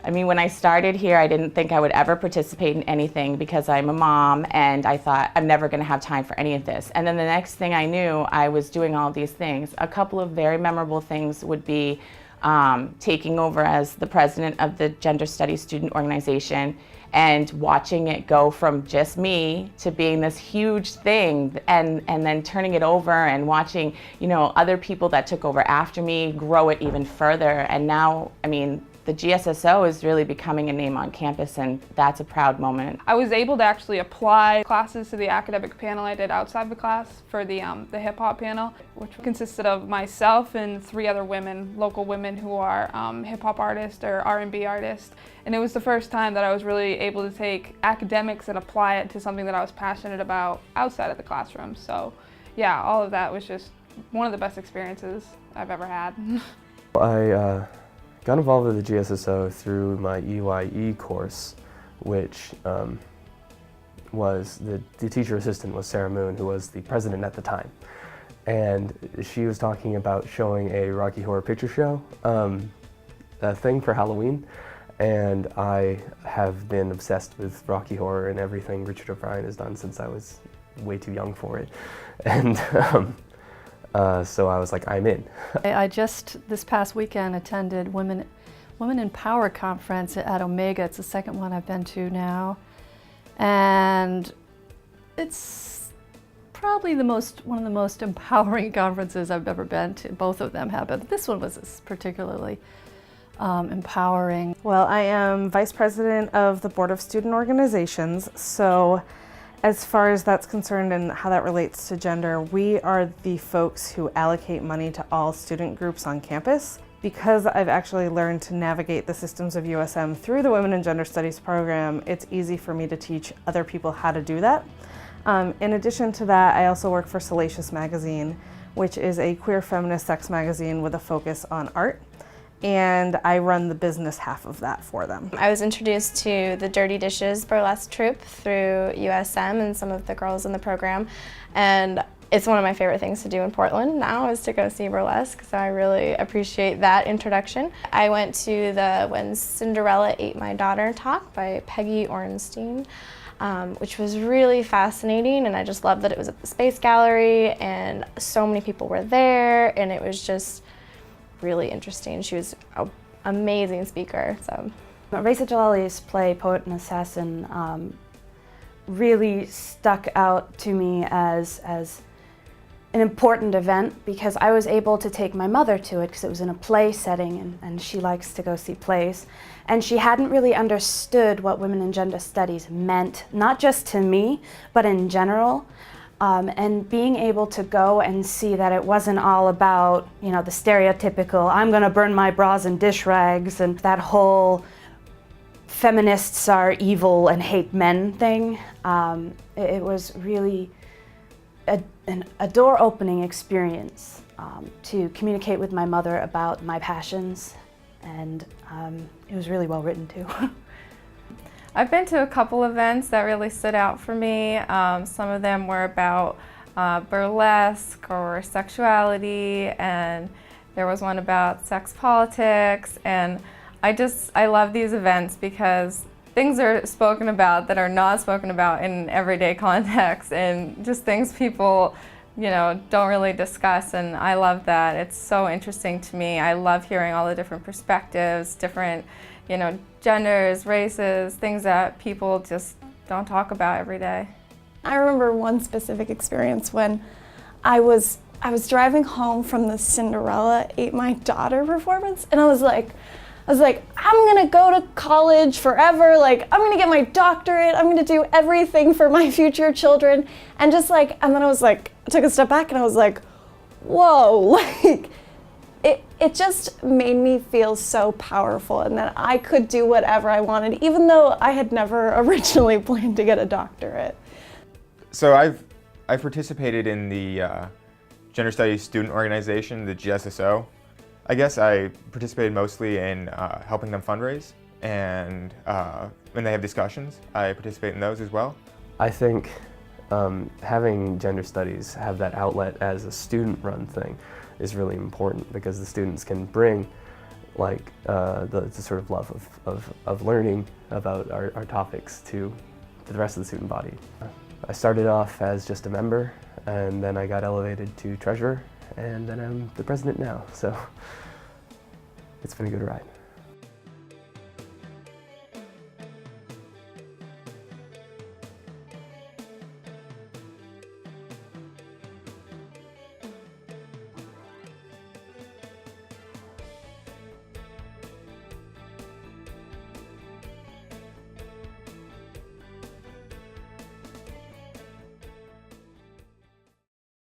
I mean, when I started here, I didn't think I would ever participate in anything because I'm a mom, and I thought I'm never going to have time for any of this. And then the next thing I knew, I was doing all these things. A couple of very memorable things would be taking over as the president of the Gender Studies Student Organization and watching it go from just me to being this huge thing, and then turning it over and watching, you know, other people that took over after me grow it even further. And now, I mean, the GSSO is really becoming a name on campus, and that's a proud moment. I was able to actually apply classes to the academic panel I did outside the class for the hip hop panel, which consisted of myself and 3 other women, local women who are hip hop artists or R&B artists. And it was the first time that I was really able to take academics and apply it to something that I was passionate about outside of the classroom. So yeah, all of that was just one of the best experiences I've ever had. I got involved with the GSSO through my EYE course, which was the teacher assistant was Sarah Moon, who was the president at the time. And she was talking about showing a Rocky Horror Picture Show thing for Halloween. And I have been obsessed with Rocky Horror and everything Richard O'Brien has done since I was way too young for it. And so I was like, I'm in. I just this past weekend attended Women in Power conference at Omega. It's the second one I've been to now, and it's probably one of the most empowering conferences I've ever been to. Both of them have, but this one was particularly empowering. Well, I am Vice President of the Board of Student Organizations, so as far as that's concerned and how that relates to gender, we are the folks who allocate money to all student groups on campus. Because I've actually learned to navigate the systems of USM through the Women in Gender Studies program, it's easy for me to teach other people how to do that. In addition to that, I also work for Salacious Magazine, which is a queer feminist sex magazine with a focus on art. And I run the business half of that for them. I was introduced to the Dirty Dishes burlesque troupe through USM and some of the girls in the program, and it's one of my favorite things to do in Portland now is to go see burlesque, so I really appreciate that introduction. I went to the When Cinderella Ate My Daughter talk by Peggy Orenstein, which was really fascinating, and I just loved that it was at the Space Gallery and so many people were there, and it was just really interesting. She was an amazing speaker. So, Raisa Jalali's play, Poet and Assassin, really stuck out to me as an important event because I was able to take my mother to it because it was in a play setting, and she likes to go see plays. And she hadn't really understood what women in gender studies meant, not just to me, but in general. And being able to go and see that it wasn't all about, you know, the stereotypical, I'm gonna burn my bras and dish rags, and that whole feminists are evil and hate men thing. It was really a door-opening experience to communicate with my mother about my passions, and it was really well written too. I've been to a couple events that really stood out for me. Some of them were about burlesque or sexuality, and there was one about sex politics, and I love these events because things are spoken about that are not spoken about in everyday context, and just things people, you know, don't really discuss, and I love that. It's so interesting to me. I love hearing all the different perspectives, different, you know, genders, races, things that people just don't talk about every day. I remember one specific experience when I was driving home from the Cinderella Ate My Daughter performance, and I was like, I'm gonna go to college forever, like, I'm gonna get my doctorate, I'm gonna do everything for my future children, and just like, and then I was like, I took a step back and I was like, whoa, like, it just made me feel so powerful and that I could do whatever I wanted, even though I had never originally planned to get a doctorate. So I've participated in the Gender Studies Student Organization, the GSSO. I guess I participated mostly in helping them fundraise, and when they have discussions, I participate in those as well. I think having gender studies have that outlet as a student-run thing is really important because the students can bring the sort of love of learning about our topics to the rest of the student body. I started off as just a member, and then I got elevated to treasurer, and then I'm the president now, so it's been a good ride.